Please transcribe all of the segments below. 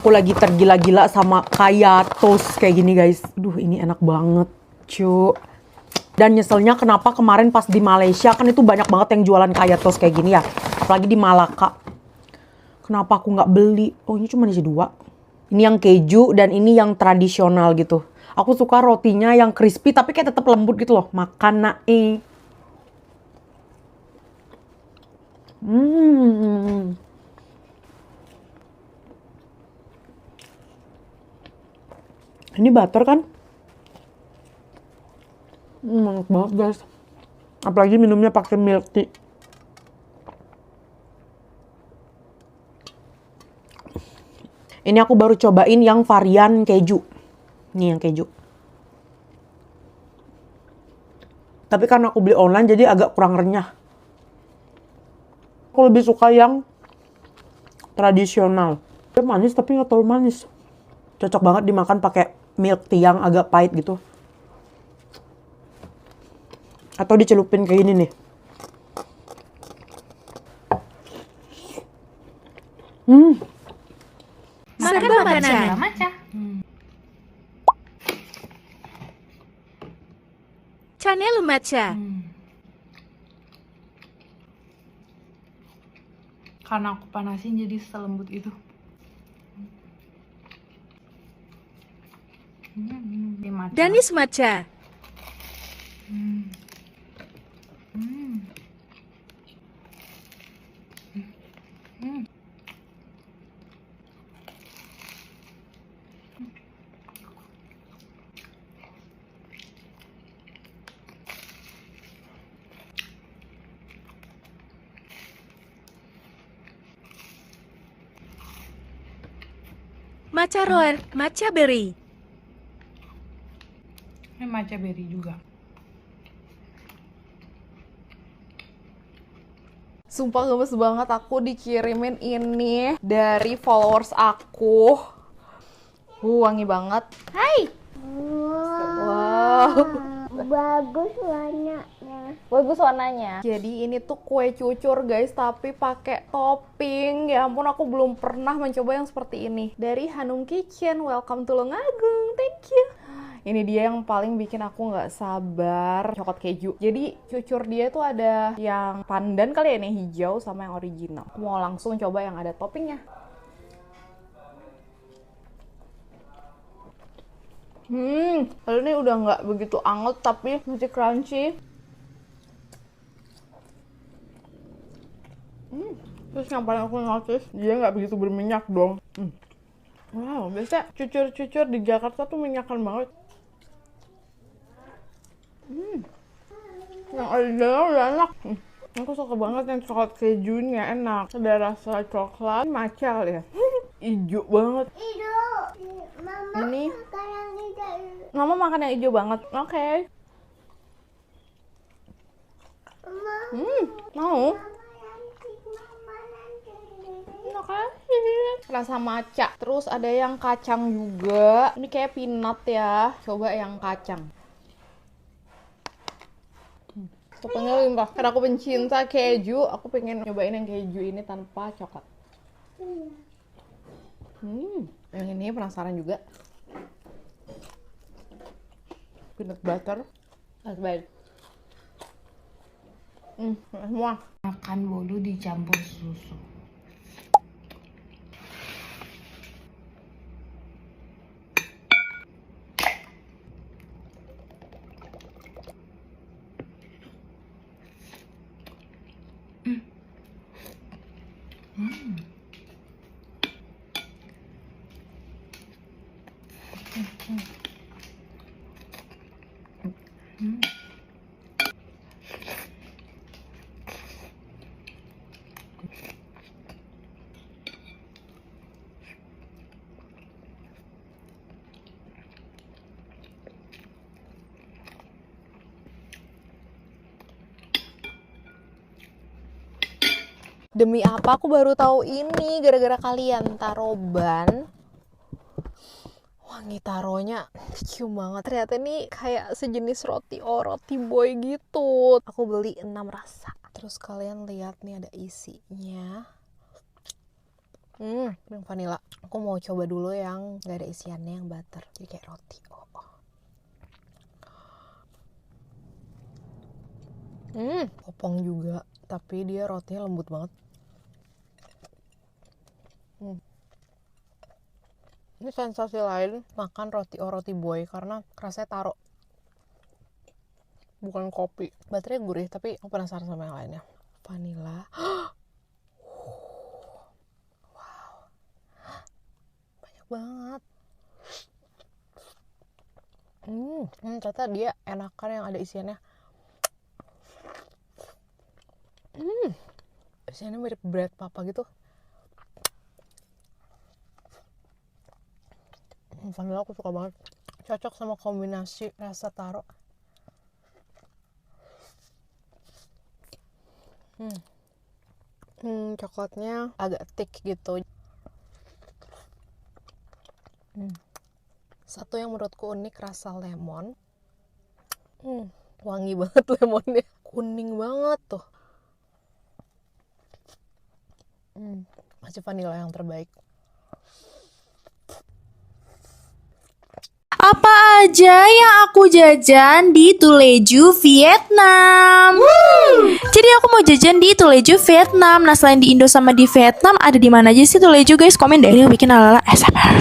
Aku lagi tergila-gila sama kaya toast kayak gini guys. Aduh ini enak banget cu. Dan nyeselnya kenapa kemarin pas di Malaysia kan itu banyak banget yang jualan kaya toast kayak gini ya. Apalagi di Malaka. Kenapa aku nggak beli? Oh ini cuma isi 2. Ini yang keju dan ini yang tradisional gitu. Aku suka rotinya yang crispy tapi kayak tetap lembut gitu loh. Makan naik. Ini butter kan? Enak banget guys. Apalagi minumnya pakai milk tea. Ini aku baru cobain yang varian keju. Ini yang keju. Tapi karena aku beli online jadi agak kurang renyah. Aku lebih suka yang tradisional. Dia manis tapi nggak terlalu manis. Cocok banget dimakan pakai milk tea yang agak pahit gitu. Atau dicelupin kayak gini nih. Serba maca. Channel maca. Karena aku panasin jadi selembut itu. Danis maca. Maca roer, maca berry. Ini matcha berry juga. Sumpah gemes banget aku dikirimin ini dari followers aku. Wangi banget. Hai. Wow. Bagus warnanya. Bagus warnanya. Jadi ini tuh kue cucur guys, tapi pakai topping. Ya ampun, aku belum pernah mencoba yang seperti ini. Dari Hanum Kitchen. Welcome to Tulungagung. Thank you. Ini dia yang paling bikin aku nggak sabar, coklat keju. Jadi cucur dia tuh ada yang pandan kali ya, ini hijau sama yang original. Aku mau langsung coba yang ada toppingnya. Kali ini udah nggak begitu anget tapi masih crunchy. Terus yang paling aku notice, dia nggak begitu berminyak dong. Wow, biasanya cucur-cucur di Jakarta tuh minyakan banget. Yang original udah enak. Aku suka banget yang coklat kejunya, enak. Ada rasa coklat, matcha kali ya. Ijo banget. Mama Ini makan yang hijau. Mama makan yang hijau banget. Oke. Mau? Oke. Rasa matcha. Terus ada yang kacang juga. Ini kayak peanut ya. Coba yang kacang. Toppingnya limpah. Karena aku pencinta keju, aku pengen nyobain yang keju ini tanpa coklat. Yang ini penasaran juga. Peanut butter. That's bad. Semua. Makan bolu dicampur susu. Demi apa aku baru tahu ini gara-gara kalian taroban. Wangi taronya cium banget. Ternyata ini kayak sejenis roti roti boy gitu. Aku beli 6 rasa. Terus kalian lihat nih ada isinya. Yang vanilla. Aku mau coba dulu yang gak ada isiannya, yang butter. Jadi kayak roti. Kopong juga, tapi dia rotinya lembut banget. Ini sensasi lain makan roti boy karena rasanya taro, bukan kopi. Baterainya gurih, tapi aku penasaran sama yang lainnya. Vanilla. Wow, banyak banget. Ternyata dia enakan yang ada isiannya. Isiannya mirip bread papa gitu. Vanilla aku suka banget. Cocok sama kombinasi rasa taro. Coklatnya agak thick gitu. Satu yang menurutku unik, rasa lemon. Wangi banget lemonnya. Kuning banget tuh. Masih vanilla yang terbaik. Apa aja yang aku jajan di Tuleju, Vietnam? Jadi aku mau jajan di Tuleju, Vietnam. Nah, selain di Indo sama di Vietnam, ada di mana aja sih Tuleju, guys? Komen deh. Ini yang bikin ala-ala ASMR.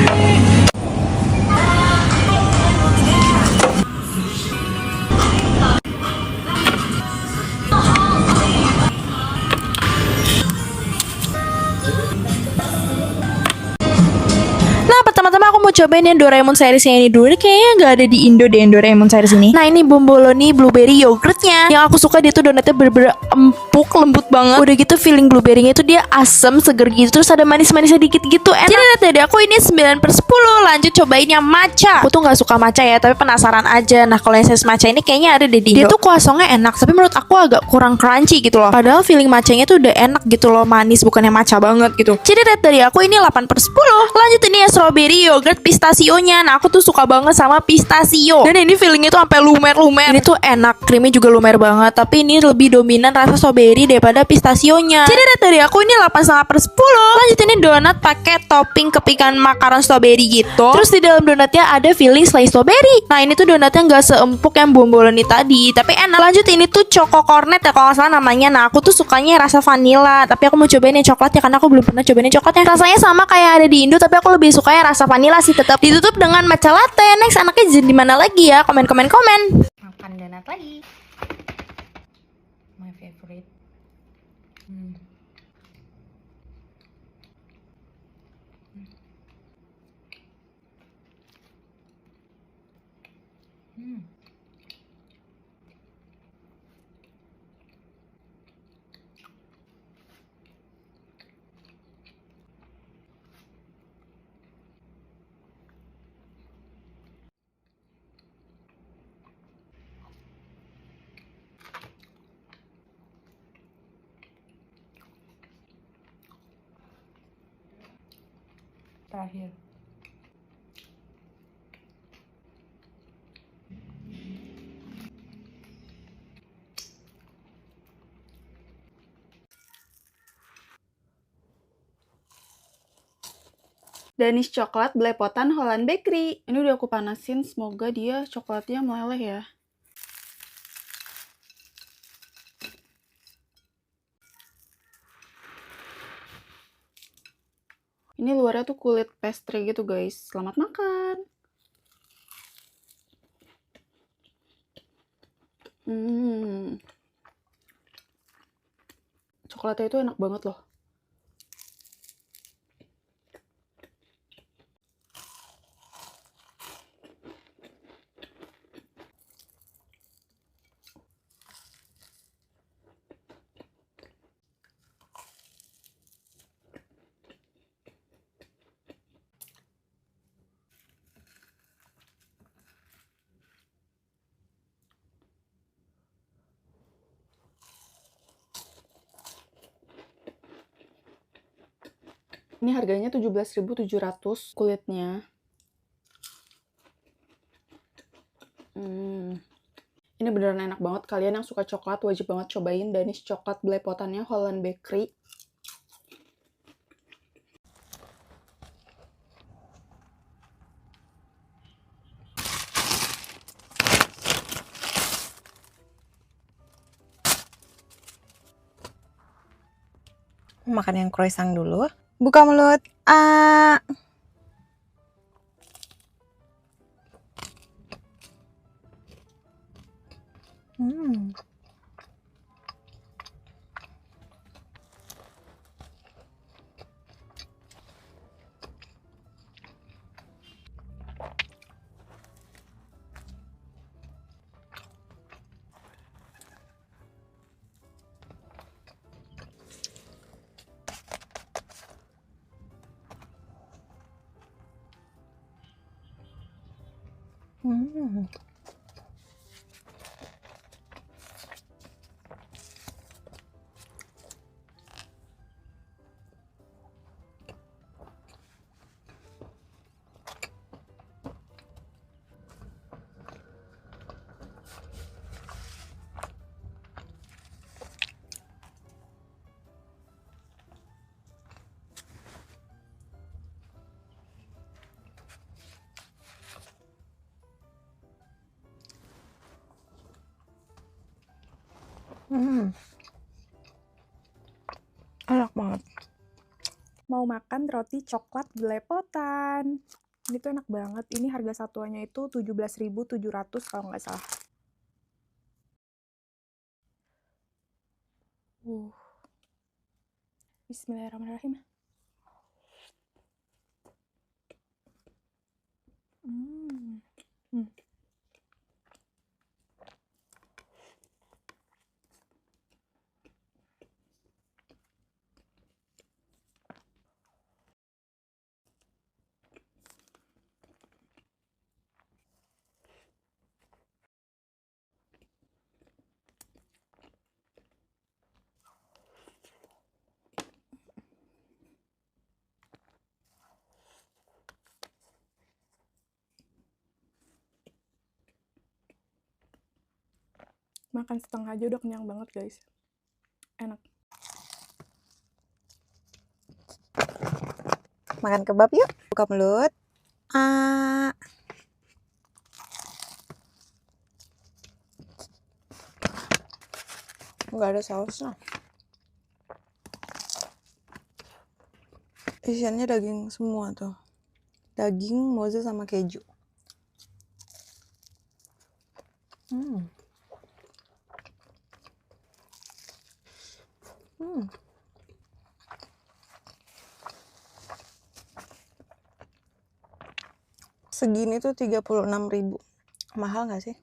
Nah, pertama-tama aku mau cobain yang Doraemon seriesnya ini dulu. Ini kayaknya nggak ada di Indo deh yang Doraemon series ini. Nah, ini bomboloni blueberry yogurtnya. Yang aku suka dia tuh donatnya bener-bener empuk, lembut banget. Udah gitu feeling blueberry-nya itu dia asem, seger gitu. Terus ada manis-manisnya dikit gitu, enak. Jadi lihat dari aku ini 9/10. Lanjut cobain yang matcha. Aku tuh nggak suka matcha ya, tapi penasaran aja. Nah, kalau yang series matcha ini kayaknya ada deh di Indo. Dia tuh kuasongnya enak, tapi menurut aku agak kurang crunchy gitu loh. Padahal feeling matchanya tuh udah enak gitu loh, manis, bukan yang matcha banget gitu. Jadi lihat dari aku ini 8/10. Lanjut ini ya strawberry yogurt pistasionya. Nah, aku tuh suka banget sama pistachio. Dan ini feelingnya tuh sampai lumer-lumer. Ini tuh enak, krimnya juga lumer banget. Tapi ini lebih dominan rasa strawberry daripada pistasionya. Jadi lihat dari aku ini 8,5/10. Lanjut ini donat pakai topping kepikan makaron strawberry gitu. Terus di dalam donatnya ada filling slice strawberry. Nah, ini tuh donatnya nggak seempuk yang bomboloni tadi, tapi enak. Lanjut ini tuh choco cornet ya kalau nggak salah namanya. Nah, aku tuh sukanya rasa vanilla, tapi aku mau cobain yang coklat ya karena aku belum pernah cobain yang coklatnya. Rasanya sama kayak ada di Indo, tapi aku lebih suka yang rasa vanilla sih. Tetap ditutup dengan matcha latte. Next, anaknya jadi di mana lagi ya? Komen. Makan donat lagi. My favorite. Terakhir. Danish coklat belepotan Holland Bakery. Ini udah aku panasin, semoga dia coklatnya meleleh ya. Ini luarnya tuh kulit pastry gitu guys. Selamat makan. Coklatnya itu enak banget loh. Ini harganya 17.700 kulitnya. Ini beneran enak banget. Kalian yang suka coklat wajib banget cobain Danish coklat belepotannya Holland Bakery. Makan yang croissant dulu. Buka mulut. Ah. Hmm. Hmm. Hmm. Enak banget. Mau makan roti coklat belepotan. Ini tuh enak banget. Ini harga satuannya itu 17.700 kalau nggak salah. Bismillahirrahmanirrahim. Makan setengah aja udah kenyang banget, guys. Enak. Makan kebab yuk. Buka mulut. Ah. Nggak ada sausnya. Isiannya daging semua tuh. Daging, mozzarella sama keju. Segini tuh 36.000. Mahal nggak sih?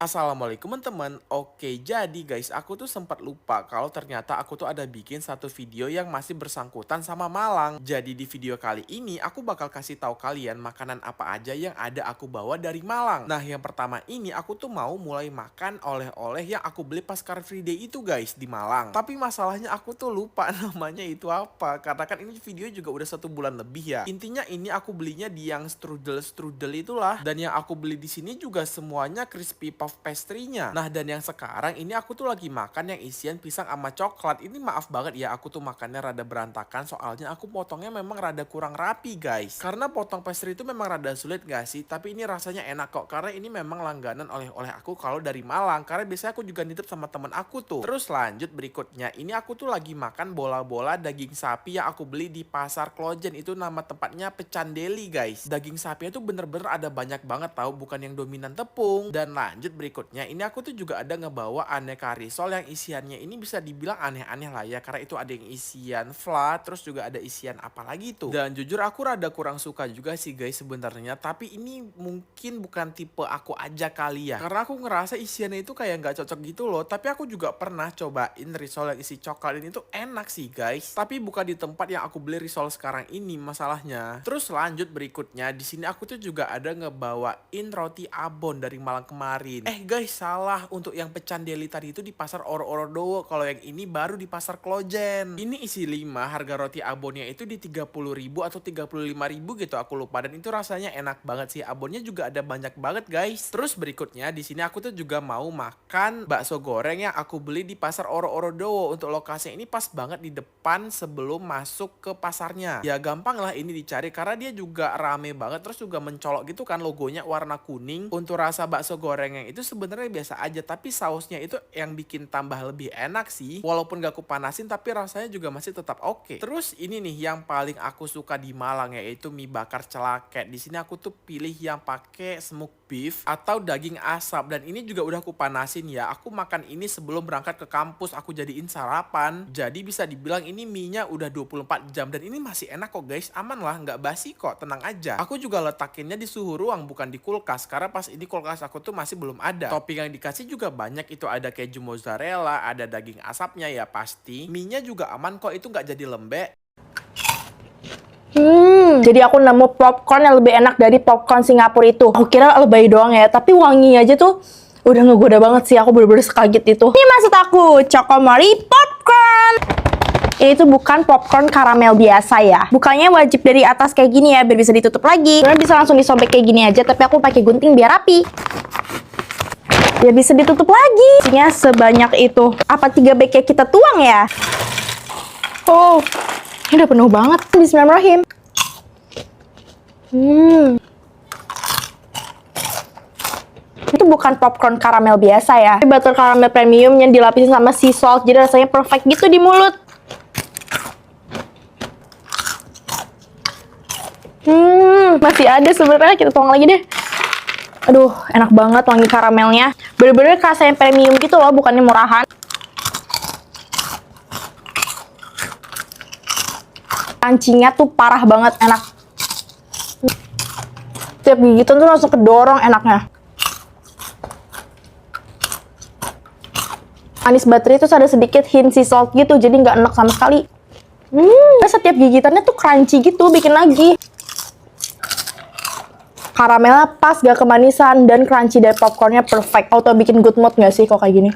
Assalamualaikum teman-teman. Oke, jadi guys, aku tuh sempat lupa kalau ternyata aku tuh ada bikin satu video yang masih bersangkutan sama Malang. Jadi di video kali ini aku bakal kasih tahu kalian makanan apa aja yang ada aku bawa dari Malang. Nah, yang pertama ini aku tuh mau mulai makan oleh-oleh yang aku beli pas Car Free Day itu guys di Malang. Tapi masalahnya aku tuh lupa namanya itu apa. Karena kan ini video juga udah 1 bulan lebih ya. Intinya ini aku belinya di yang strudel itulah. Dan yang aku beli di sini juga semuanya crispy puff pastry-nya. Nah, dan yang sekarang ini aku tuh lagi makan yang isian pisang sama coklat. Ini maaf banget ya, aku tuh makannya rada berantakan soalnya aku potongnya memang rada kurang rapi guys. Karena potong pastry itu memang rada sulit gak sih? Tapi ini rasanya enak kok karena ini memang langganan oleh aku kalau dari Malang. Karena biasanya aku juga nitip sama temen aku tuh. Terus lanjut berikutnya, ini aku tuh lagi makan bola-bola daging sapi yang aku beli di Pasar Klojen. Itu nama tempatnya Pecan Deli guys. Daging sapinya tuh bener-bener ada banyak banget tahu, bukan yang dominan tepung. Dan lanjut berikutnya, ini aku tuh juga ada ngebawa aneka risol yang isiannya ini bisa dibilang aneh-aneh lah ya, karena itu ada yang isian flat, terus juga ada isian apa lagi tuh. Dan jujur aku rada kurang suka juga sih guys sebenarnya, tapi ini mungkin bukan tipe aku aja kali ya, karena aku ngerasa isiannya itu kayak nggak cocok gitu loh. Tapi aku juga pernah cobain risol yang isi coklat ini tuh enak sih guys, tapi bukan di tempat yang aku beli risol sekarang ini masalahnya. Terus lanjut berikutnya, di sini aku tuh juga ada ngebawain roti abon dari Malang kemarin. Guys, salah. Untuk yang Pecan Deli tadi itu di Pasar Oro-Oro Dowo. Kalau yang ini baru di Pasar Klojen. Ini isi 5, harga roti abonnya itu di 30.000 atau 35.000 gitu, aku lupa. Dan itu rasanya enak banget sih. Abonnya juga ada banyak banget guys. Terus berikutnya di sini aku tuh juga mau makan bakso goreng yang aku beli di Pasar Oro-Oro Dowo. Untuk lokasinya ini pas banget di depan sebelum masuk ke pasarnya. Ya gampang lah ini dicari karena dia juga rame banget, terus juga mencolok gitu kan logonya warna kuning. Untuk rasa bakso goreng yang itu sebenarnya biasa aja, tapi sausnya itu yang bikin tambah lebih enak sih. Walaupun gak aku panasin tapi rasanya juga masih tetap oke. Terus ini nih yang paling aku suka di Malang, yaitu mie bakar celaket. Di sini aku tuh pilih yang pakai smoked beef atau daging asap, dan ini juga udah aku panasin ya. Aku makan ini sebelum berangkat ke kampus, aku jadiin sarapan. Jadi bisa dibilang ini mie-nya udah 24 jam dan ini masih enak kok guys. Aman lah, nggak basi kok, tenang aja. Aku juga letakinnya di suhu ruang bukan di kulkas, karena pas ini kulkas aku tuh masih belum ada. Topping yang dikasih juga banyak, itu ada keju mozzarella, ada daging asapnya ya pasti. Mie-nya juga aman kok, itu nggak jadi lembek. Jadi aku nemu popcorn yang lebih enak dari popcorn Singapura itu. Aku kira lebay doang ya, tapi wanginya aja tuh udah ngegoda banget sih. Aku bener-bener sekaget itu. Ini maksud aku, Chocomori popcorn. Ini tuh bukan popcorn karamel biasa ya. Bukanya wajib dari atas kayak gini ya, biar bisa ditutup lagi. Sebenarnya bisa langsung disobek kayak gini aja, tapi aku pakai gunting biar rapi. Biar bisa ditutup lagi. Isinya sebanyak itu. Apa 3 bag kita tuang ya? Oh, ini udah penuh banget. Bismillahirrahmanirrahim. Itu bukan popcorn karamel biasa ya. Ini butter caramel premium yang dilapisin sama sea salt. Jadi rasanya perfect gitu di mulut. Masih ada sebenarnya, kita tuang lagi deh. Aduh, enak banget wangi karamelnya. Bener-bener rasanya premium gitu loh, bukannya murahan. Pancinya tuh parah banget, enak. Tiap gigitan tuh langsung kedorong enaknya. Manis baterai itu ada sedikit hint sea salt gitu, jadi nggak enak sama sekali. Setiap gigitannya tuh crunchy gitu, bikin lagi. Karamelnya pas, gak kemanisan, dan crunchy dari popcornnya perfect. Auto bikin good mood gak sih kok kayak gini?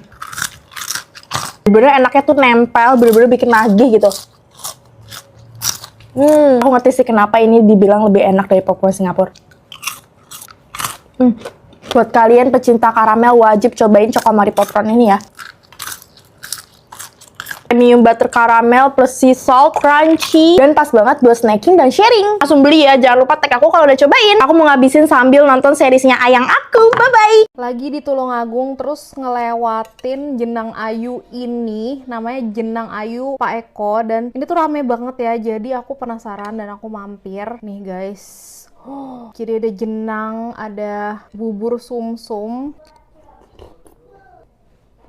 Bener-bener enaknya tuh nempel, bener-bener bikin nagih gitu. Aku ngerti sih kenapa ini dibilang lebih enak dari popcorn Singapura. Buat kalian pecinta karamel wajib cobain Chocomori popcorn ini ya. Premium butter caramel plus sea salt, crunchy, dan pas banget buat snacking dan sharing. Langsung beli ya, jangan lupa tag aku kalau udah cobain. Aku mau ngabisin sambil nonton seriesnya Ayang aku. Bye-bye! Lagi di Tulungagung terus ngelewatin Jenang Ayu ini, namanya Jenang Ayu Pak Eko, dan ini tuh rame banget ya, jadi aku penasaran dan aku mampir. Nih guys, jadi ada jenang, ada bubur sumsum,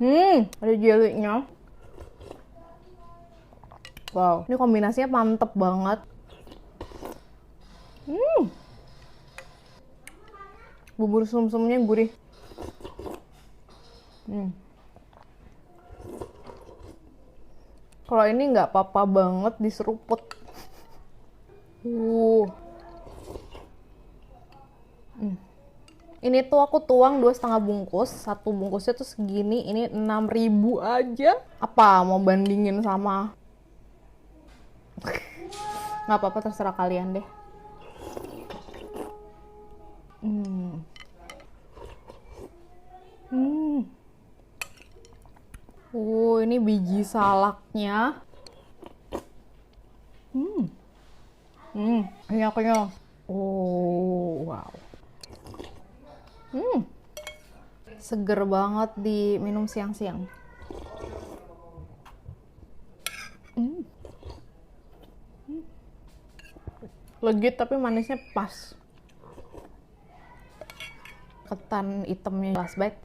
ada jelly-nya. Wow, ini kombinasinya mantep banget. Bubur sumsumnya gurih. Kalau ini nggak apa-apa banget diseruput. Ini tuh aku tuang 2,5 bungkus. Satu bungkusnya tuh segini. Ini 6.000 aja. Apa mau bandingin sama? Nggak apa-apa, terserah kalian deh. Ini biji salaknya. Ini akunya. Wow. Seger banget diminum siang-siang. Legit tapi manisnya pas. Ketan hitamnya last bite.